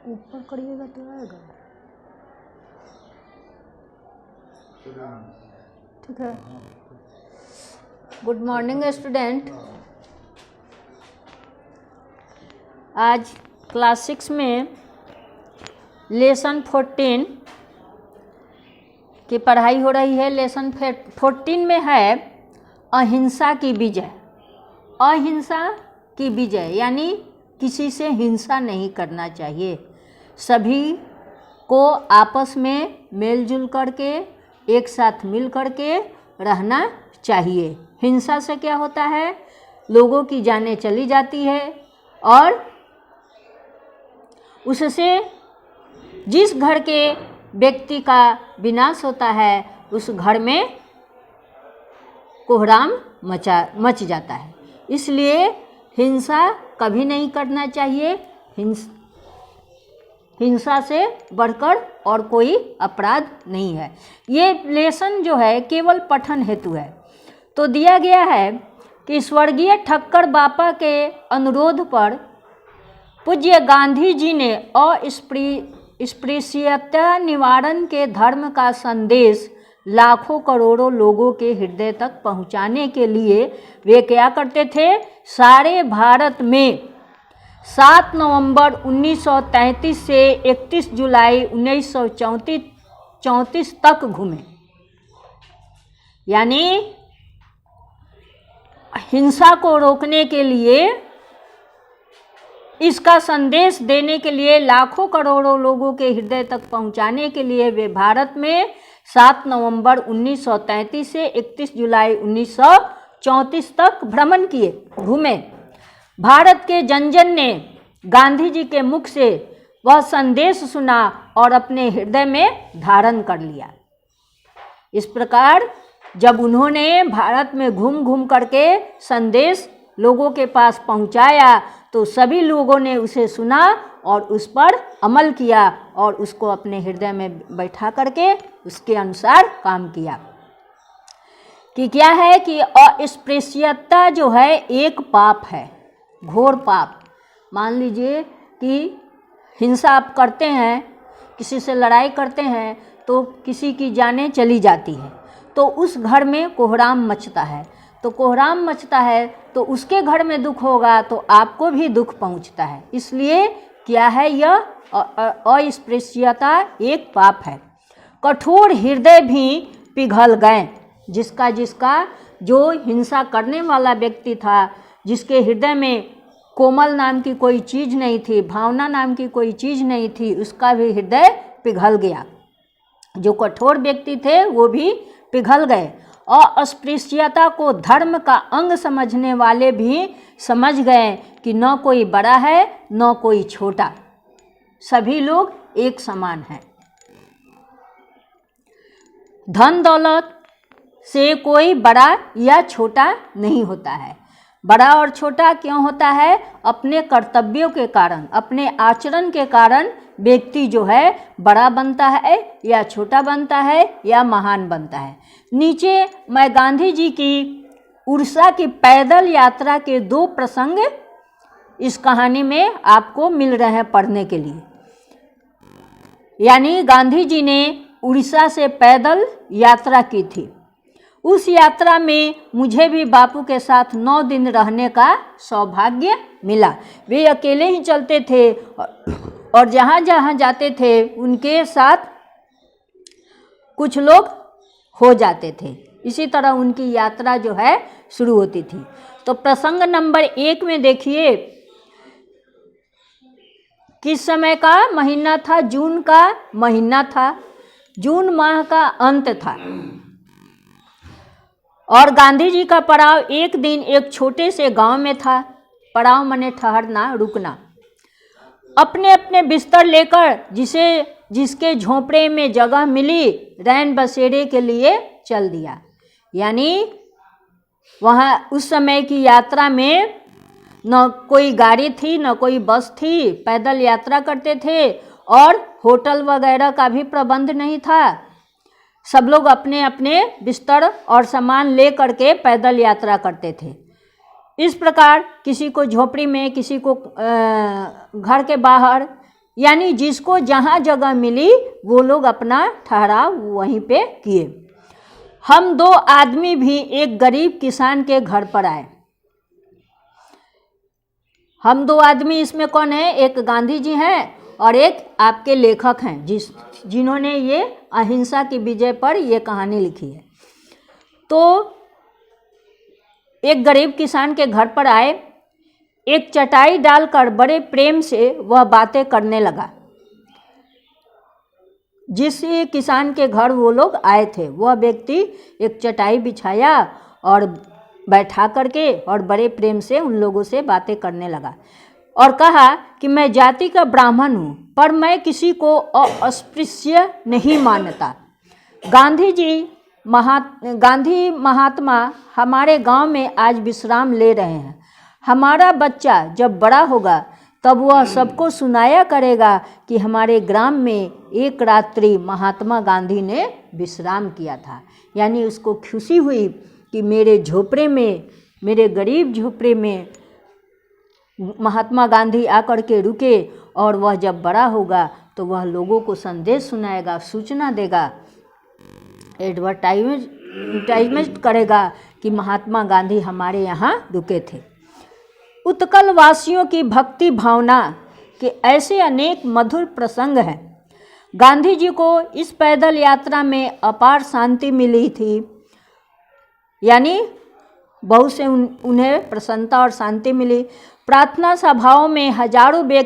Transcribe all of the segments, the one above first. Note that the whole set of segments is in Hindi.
ऊपर करिएगा तो आएगा। ठीक है। Good morning student. आज क्लास 6 में लेसन 14 की पढ़ाई हो रही है। लेसन 14 में है अहिंसा की विजय। अहिंसा की विजय यानी किसी से हिंसा नहीं करना चाहिए, सभी को आपस में मेलजुल करके एक साथ मिल करके रहना चाहिए। हिंसा से क्या होता है, लोगों की जानें चली जाती है और उससे जिस घर के व्यक्ति का विनाश होता है उस घर में कोहराम मच जाता है। इसलिए हिंसा कभी नहीं करना चाहिए। हिंसा से बढ़कर और कोई अपराध नहीं है। ये लेसन जो है केवल पठन हेतु है। तो दिया गया है कि स्वर्गीय ठक्कर बापा के अनुरोध पर पूज्य गांधी जी ने अस्पृश्यता निवारण के धर्म का संदेश लाखों करोड़ों लोगों के हृदय तक पहुंचाने के लिए वे क्या करते थे, सारे भारत में 7 नवंबर 1933 से 31 जुलाई 1934 तक घूमे। यानी हिंसा को रोकने के लिए, इसका संदेश देने के लिए, लाखों करोड़ों लोगों के हृदय तक पहुंचाने के लिए वे भारत में 7 नवंबर 1933 से 31 जुलाई 1934 तक भ्रमण किए, घूमे। भारत के जन जन ने गांधी जी के मुख से वह संदेश सुना और अपने हृदय में धारण कर लिया। इस प्रकार जब उन्होंने भारत में घूम घूम करके संदेश लोगों के पास पहुंचाया तो सभी लोगों ने उसे सुना और उस पर अमल किया और उसको अपने हृदय में बैठा करके उसके अनुसार काम किया। कि क्या है कि अस्पृश्यता जो है एक पाप है, घोर पाप। मान लीजिए कि हिंसा आप करते हैं, किसी से लड़ाई करते हैं तो किसी की जानें चली जाती है, तो उस घर में कोहराम मचता है। तो कोहराम मचता है तो उसके घर में दुख होगा तो आपको भी दुख पहुंचता है। इसलिए क्या है, यह अस्पृश्यता एक पाप है। कठोर हृदय भी पिघल गए। जिसका जो हिंसा करने वाला व्यक्ति था, जिसके हृदय में कोमल नाम की कोई चीज़ नहीं थी, भावना नाम की कोई चीज़ नहीं थी, उसका भी हृदय पिघल गया। जो कठोर व्यक्ति थे वो भी पिघल गए। और अस्पृश्यता को धर्म का अंग समझने वाले भी समझ गए कि न कोई बड़ा है न कोई छोटा, सभी लोग एक समान हैं। धन दौलत से कोई बड़ा या छोटा नहीं होता है। बड़ा और छोटा क्यों होता है? अपने कर्तव्यों के कारण, अपने आचरण के कारण व्यक्ति जो है बड़ा बनता है या छोटा बनता है या महान बनता है। नीचे मैं गांधी जी की उड़ीसा की पैदल यात्रा के 2 प्रसंग इस कहानी में आपको मिल रहे हैं पढ़ने के लिए। यानी गांधी जी ने उड़ीसा से पैदल यात्रा की थी। उस यात्रा में मुझे भी बापू के साथ 9 दिन रहने का सौभाग्य मिला। वे अकेले ही चलते थे और जहाँ जहाँ जाते थे उनके साथ कुछ लोग हो जाते थे। इसी तरह उनकी यात्रा जो है शुरू होती थी। तो प्रसंग नंबर 1 में देखिए किस समय का महीना था? जून का महीना था, जून माह का अंत था। और गांधी जी का पड़ाव एक दिन एक छोटे से गांव में था। पड़ाव माने ठहरना, रुकना। अपने अपने बिस्तर लेकर जिसके झोंपड़े में जगह मिली रैन बसेरे के लिए चल दिया। यानी वहाँ उस समय की यात्रा में न कोई गाड़ी थी, न कोई बस थी, पैदल यात्रा करते थे और होटल वगैरह का भी प्रबंध नहीं था। सब लोग अपने अपने बिस्तर और सामान ले करके पैदल यात्रा करते थे। इस प्रकार किसी को झोपड़ी में, किसी को घर के बाहर, यानी जिसको जहाँ जगह मिली वो लोग अपना ठहराव वहीं पे किए। हम 2 आदमी भी एक गरीब किसान के घर पर आए। हम 2 आदमी इसमें कौन है? एक गांधी जी हैं और एक आपके लेखक हैं जिन्होंने ये अहिंसा की विजय पर ये कहानी लिखी है। तो एक गरीब किसान के घर पर आए, एक चटाई डालकर बड़े प्रेम से वह बातें करने लगा। जिस किसान के घर वो लोग आए थे वह व्यक्ति एक चटाई बिछाया और बैठा करके और बड़े प्रेम से उन लोगों से बातें करने लगा और कहा कि मैं जाति का ब्राह्मण हूँ, पर मैं किसी को अस्पृश्य नहीं मानता। गांधी महात्मा हमारे गांव में आज विश्राम ले रहे हैं। हमारा बच्चा जब बड़ा होगा तब वह सबको सुनाया करेगा कि हमारे ग्राम में एक रात्रि महात्मा गांधी ने विश्राम किया था। यानी उसको खुशी हुई कि मेरे झोपड़े में, मेरे गरीब झोपड़े में महात्मा गांधी आकर के रुके और वह जब बड़ा होगा तो वह लोगों को संदेश सुनाएगा, सूचना देगा, एडवर्टाइजमेंट करेगा कि महात्मा गांधी हमारे यहाँ रुके थे। उत्कल वासियों की भक्ति भावना के ऐसे अनेक मधुर प्रसंग हैं। गांधी जी को इस पैदल यात्रा में अपार शांति मिली थी। यानी बहुत से उन्हें प्रसन्नता और शांति मिली। प्रार्थना सभाओं में हजारों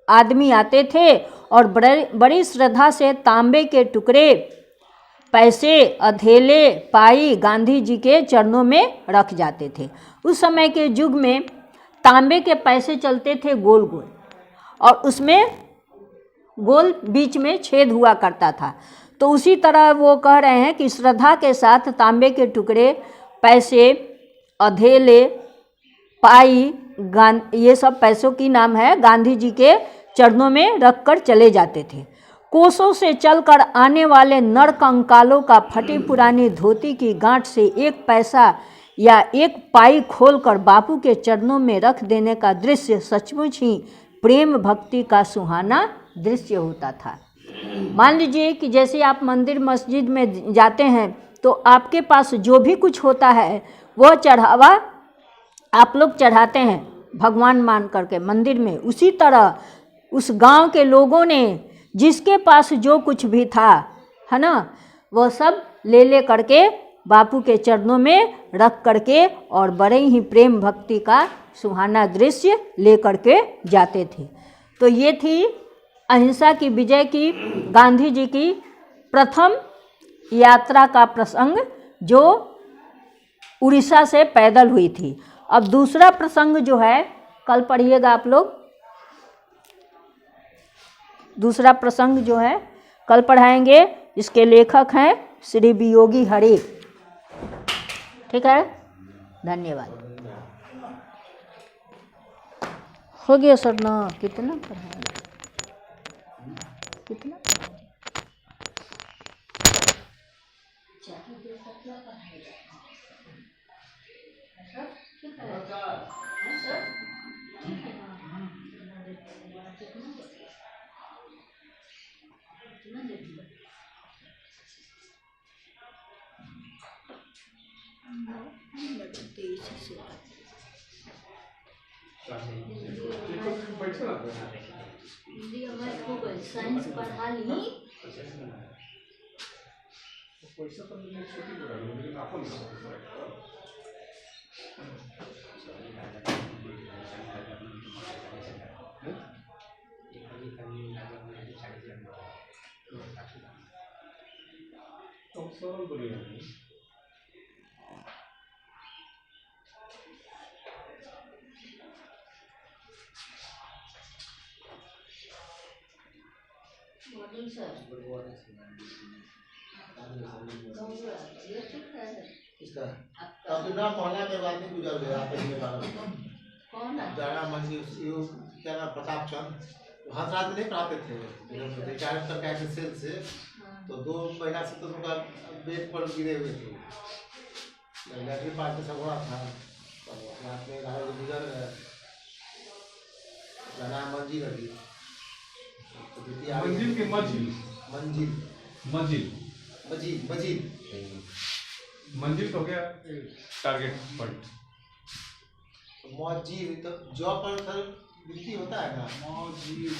आदमी आते थे और बड़ी श्रद्धा से तांबे के टुकड़े, पैसे, अधेले, पाई गांधी जी के चरणों में रख जाते थे। उस समय के युग में तांबे के पैसे चलते थे गोल गोल, और उसमें गोल बीच में छेद हुआ करता था। तो उसी तरह वो कह रहे हैं कि श्रद्धा के साथ तांबे के टुकड़े, पैसे, अधेले, पाई, ये सब पैसों की नाम है, गांधी जी के चरणों में रखकर चले जाते थे। कोसों से चलकर आने वाले नर कंकालों का फटी पुरानी धोती की गांठ से 1 पैसा या 1 पाई खोलकर बापू के चरणों में रख देने का दृश्य सचमुच ही प्रेम भक्ति का सुहाना दृश्य होता था। मान लीजिए कि जैसे आप मंदिर मस्जिद में जाते हैं तो आपके पास जो भी कुछ होता है वह चढ़ावा आप लोग चढ़ाते हैं भगवान मान करके मंदिर में। उसी तरह उस गांव के लोगों ने जिसके पास जो कुछ भी था, है ना, वह सब ले करके बापू के चरणों में रख करके और बड़े ही प्रेम भक्ति का सुहाना दृश्य ले करके जाते थे। तो ये थी अहिंसा की विजय की गांधी जी की प्रथम यात्रा का प्रसंग जो उड़ीसा से पैदल हुई थी। अब दूसरा प्रसंग जो है कल पढ़िएगा आप लोग। दूसरा प्रसंग जो है कल पढ़ाएंगे। इसके लेखक हैं श्री वियोगी हरि। ठीक है, धन्यवाद। हो गया सर ना? कितना पढ़ाएंगे? कितना साइंस पढ़ा ली। पैसा तो मुझे छोटी बड़ा लेकिन आपन तो सरल बढ़िया मॉर्निंग सर। ये ठीक है इसका अब तो ना मोहल्ला में बात नहीं गुजर गया पहले वाला कौन है? जाना मंदिर ये क्या नाम प्रताप चंद वहाँ रात में नहीं पढ़ाते थे रिटायर कर गए थे सेल से तो 2 महीना से तो उनका बेड पर गिरे हुए थे लैटरी पार्टी सब हुआ था तो रात में 11 बजे गुजर गए जाना मंजिल अभी मंजिल के मंजिल मंजिल मंजिल मजीद मजीद मंजिल तो हो गया टारगेट पॉइंट। मजीद तो जॉब पर सर गिनती होता है ना मजिल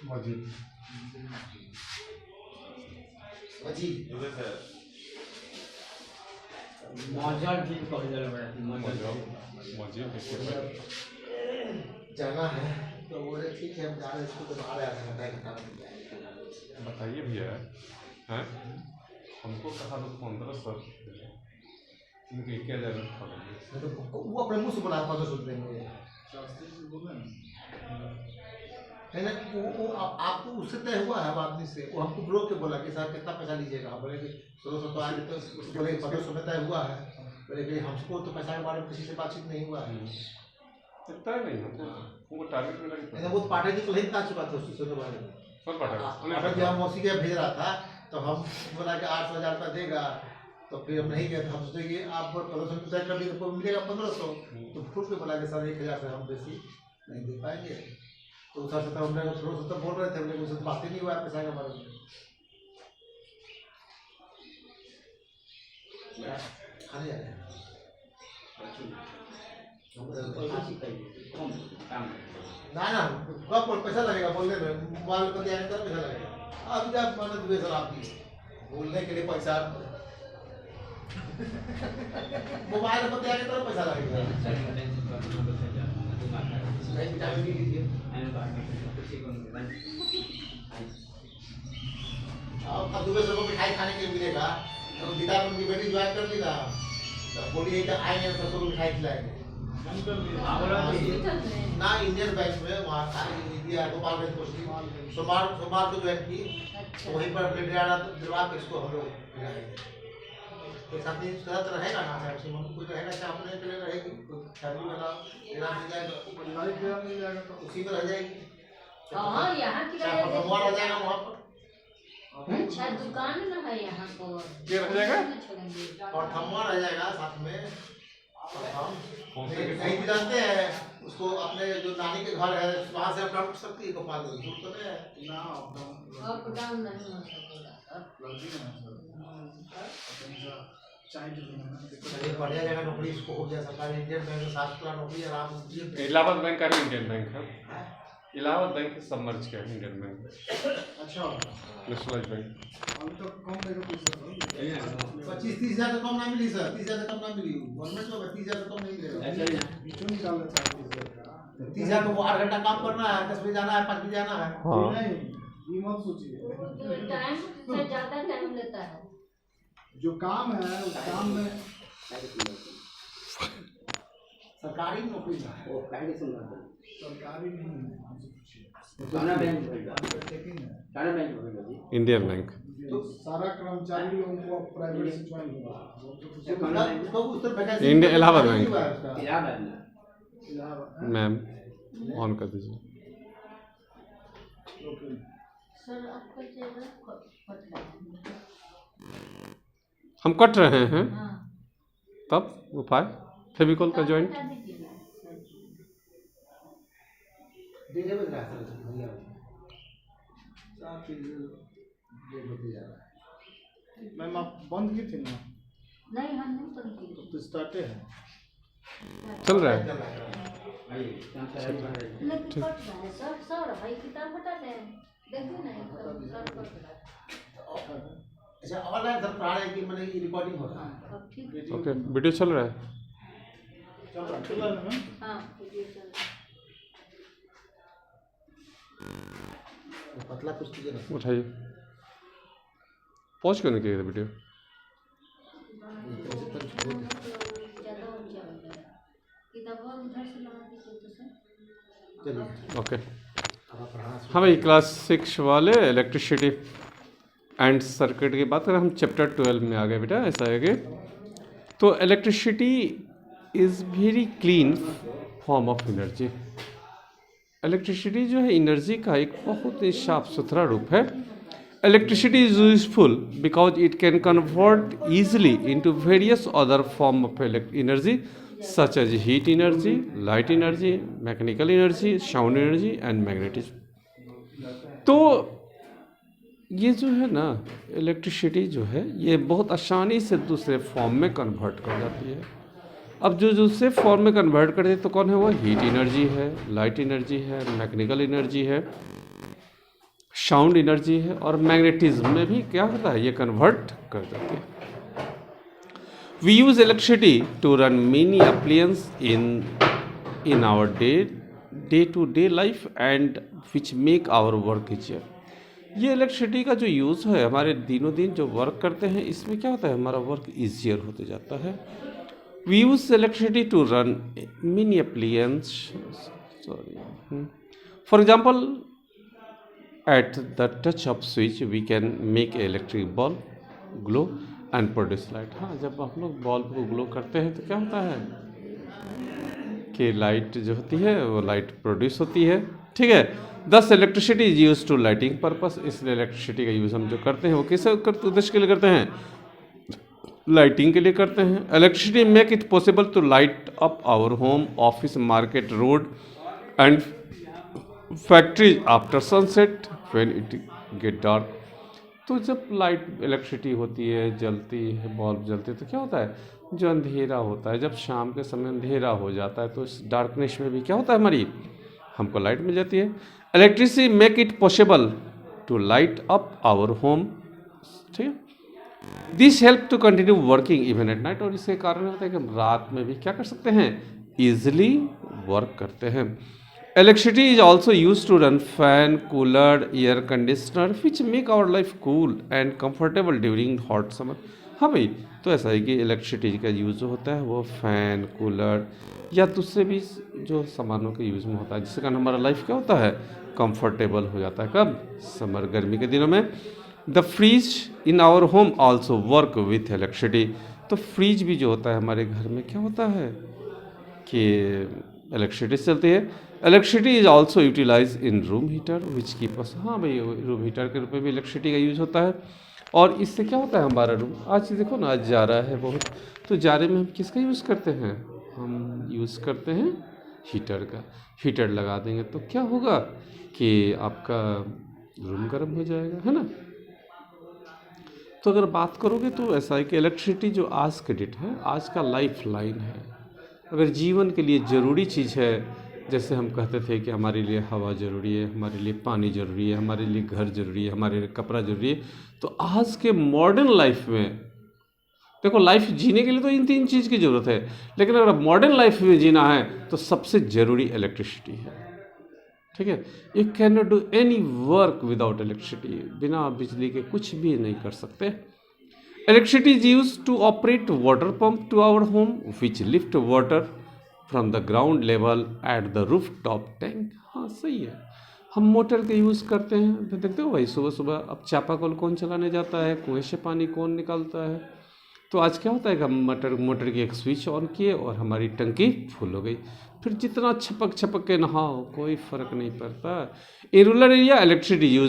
मजीद मजिल जाना है तो बोले ठीक है हम जा रहे हैं इसको तो आ रहा है घंटा बताइए भैया हैं हमको कहा तो 1500 इनके 1000 तो वो अपने मुंह से बोला 1500 देंगे है ना वो आपको उससे तय हुआ है आदमी से वो हमको ब्रोक के बोला कि सर कितना पैसा लीजिएगा बोले कि 1600 तो आगे तो बोले 1500 में तय हुआ है बोले कि हमको तो पैसा के बारे में किसी से बातचीत नहीं हुआ है तय नहीं हमको टारगेट मिला कि वो पाठक जी को नहीं बता चुका था उस चीज़ के बारे में सब पाठक पाठक जी हम मौसी के भेज रहा था तो हम बोला कि 8,000 रुपया देगा तो फिर हम नहीं गए तो हम सोचे कि आप 1500 तय कर दिए तो मिलेगा 1500 तो फूट के बोला कि सर 1000 से हम बेसी नहीं दे पाएंगे तो सर से हमने थोड़ा सा बोल रहे थे हमने उनसे बात ही नहीं हुआ पैसा के बारे में खाने जा रहे हैं ना ना कब पैसा लगेगा बोलने में मोबाइल पर दिया तो पैसा लगेगा अब जब मैंने दुए सर आप दी बोलने के लिए पैसा मोबाइल पर दिया तो पैसा लगेगा नहीं विटामिन डी लीजिए अब दुबे सर को मिठाई खाने के लिए मिलेगा तो गीता की बेटी ज्वाइन कर ली ना तो बोलिए कि आएंगे सबको मिठाई खिलाएंगे ना इंडियन बैंक में वहाँ सारी इंडिया गोपालगंज पोस्टिंग सोमवार को ज्वाइन की तो वहीं पर अपने दिलवा के इसको हम लोग एक साथ ही तरह रहेगा ना मैक्सिमम कुछ रहेगा चाहे अपने के लिए रहेगी फैमिली वाला मेरा मिल जाएगा तो उसी में रह जाएगी हाँ यहाँ किराया रह जाएगा वहाँ पर अच्छा दुकान ना है यहाँ पर क्या रह जाएगा और थम्मा रह जाएगा साथ में हम नहीं भी जानते हैं उसको अपने जो नानी के घर है वहाँ से अपना उठ सकती है गोपालगंज दूर तो नहीं है ना अप डाउन नहीं हो सकेगा चलिए बढ़िया जगह नौकरी इसको हो गया सरकारी इंडियन बैंक में 7 साल नौकरी आराम से इलाहाबाद बैंक का इंडियन बैंक है इलाहाबाद बैंक सब मर्ज किया इंडियन बैंक अच्छा नेशनलाइज बैंक अभी तो कम देगा 25-30 हज़ार तो कम ना मिली सर 30 हज़ार कम ना मिली गवर्नमेंट में 30 हज़ार कम नहीं मिलेगा क्यों निकालना चाहते 30 हज़ार तो वो 8 घंटा काम करना है 10 बजे जाना है 5 बजे जाना है नहीं ये मत सोचिए टाइम से ज़्यादा टाइम लेता है जो काम है उस काम में सरकारी नौकरी ना है वो सरकारी नहीं है इंडियन बैंक तो सारा कर्मचारी लोगों को प्राइवेट से ज्वाइन होगा उस तरह India Allahabad bank Allahabad ma'am on कर दीजिए सर आपका चेहरा फट रहा है हम कट रहे हैं हाँ तब उपाय फेविकॉल का जॉइंट देखिए बता भैया साफ ये होते जा रहा है मैम आप बंद की थी ना नहीं हम नहीं समझी तो स्टार्टे है चल रहा है लेकिन फट रहा है सर सर भाई किताब हटा ले देखिए ना एकदम सर फट रहा है अच्छा ऑनलाइन सर पढ़ा रहे कि मैंने ये रिकॉर्डिंग हो रहा है अब ठीक ओके वीडियो चल रहा है चल रहा है मैम हाँ वीडियो चल रहा है पतला कुछ चीजें ना उठाइए पहुँच क्यों नहीं किया वीडियो ज़्यादा ऊंचा हो जाएगा चलिए ओके। अब आप पढ़ाना शुरू हाँ भाई, क्लास 6 वाले इलेक्ट्रिसिटी एंड सर्किट की बात करें, हम चैप्टर 12 में आ गए बेटा। ऐसा है कि तो electricity is very clean form of energy. Electricity जो है एनर्जी का एक बहुत ही साफ सुथरा रूप है। Electricity is useful because it can convert easily into various other form of energy such as heat energy, light energy, mechanical energy, sound energy and magnetism. तो ये जो है ना इलेक्ट्रिसिटी जो है ये बहुत आसानी से दूसरे फॉर्म में कन्वर्ट कर जाती है। अब जो दूसरे फॉर्म में कन्वर्ट करते हैं तो कौन है वो? हीट एनर्जी है, लाइट एनर्जी है, मैकेनिकल एनर्जी है, साउंड एनर्जी है, और मैग्नेटिज्म में भी क्या होता है? ये कन्वर्ट कर देते हैं। We use electricity to run many appliance in our day to day life and which make our work easier. ये इलेक्ट्रिसिटी का जो यूज़ है हमारे दिनों दिन जो वर्क करते हैं इसमें क्या होता है? हमारा वर्क ईजियर होते जाता है। We use electricity to run many appliances. For example, at the touch of switch we can make electric bulb glow and produce light. हाँ, जब हम लोग बल्ब को ग्लो करते हैं तो क्या होता है कि लाइट जो होती है वो लाइट प्रोड्यूस होती है। ठीक है, this electricity is use to lighting purpose. इसलिए इलेक्ट्रिसिटी का यूज़ हम जो करते हैं वो किस उद्देश्य के लिए करते हैं? लाइटिंग के लिए करते हैं। Electricity make it possible to light up our home, office, market, road and factories after sunset when it get dark. तो जब लाइट इलेक्ट्रिसिटी होती है, जलती है, बल्ब जलते तो क्या होता है? जो अंधेरा होता है, जब शाम के समय अंधेरा हो जाता है तो इस डार्कनेस में भी क्या होता है? हमारी हमको लाइट मिल जाती है। Electricity make it possible to light up our home. ठीक है, this help to continue working even at night. और इसके कारण होता है कि हम रात में भी क्या कर सकते हैं? ईजिली वर्क करते हैं। Electricity is also use to run fan, cooler, air conditioner which make our life cool and comfortable during hot summer. हाँ भाई, तो ऐसा है कि इलेक्ट्रिसिटी का यूज़ जो होता है वो फैन, कूलर या दूसरे भी जो सामानों के यूज़ में होता है, जिसके कारण हमारा लाइफ क्या होता है? कंफर्टेबल हो जाता है। कब? समर, गर्मी के दिनों में। The fridge in our home also work with electricity. तो फ्रीज भी जो होता है हमारे घर में क्या होता है कि इलेक्ट्रिसिटी से चलती है। Electricity is also utilise in room heater which keep us. हाँ भाई, रूम हीटर के रूप में भी इलेक्ट्रिसिटी का यूज़ होता है। और इससे क्या होता है? हमारा रूम आज देखो ना, आज जाड़ा है बहुत, तो जाड़े में हम किसका यूज़ करते हैं? हम यूज़ करते हैं हीटर का। हीटर लगा देंगे तो क्या होगा कि आपका रूम गर्म हो जाएगा, है ना। तो अगर बात करोगे तो ऐसा है कि इलेक्ट्रिसिटी जो आज का डेट है, आज का लाइफ लाइन है। अगर जीवन के लिए ज़रूरी चीज़ है, जैसे हम कहते थे कि हमारे लिए हवा ज़रूरी है, हमारे लिए पानी ज़रूरी है, हमारे लिए घर ज़रूरी है, हमारे लिए कपड़ा ज़रूरी है, तो आज के मॉडर्न लाइफ में देखो, लाइफ जीने के लिए तो इन तीन चीज़ की ज़रूरत है, लेकिन अगर मॉडर्न लाइफ में जीना है तो सबसे ज़रूरी इलेक्ट्रिसिटी है। ठीक है, you can not do any work without electricity. बिना बिजली के कुछ भी नहीं कर सकते। Electricity is use to operate water pump to our home which lift water from the ground level at the roof top tank. हाँ सही है, हम मोटर के यूज़ करते हैं। तो देखते हो भाई, सुबह सुबह अब चापाकल कौन चलाने जाता है, कुएं से पानी कौन निकालता है। तो आज क्या होता है कि हम मोटर की एक स्विच ऑन किए और हमारी टंकी फुल हो गई। फिर जितना छपक छपक के नहाओ कोई फ़र्क नहीं पड़ता। In rural area electricity use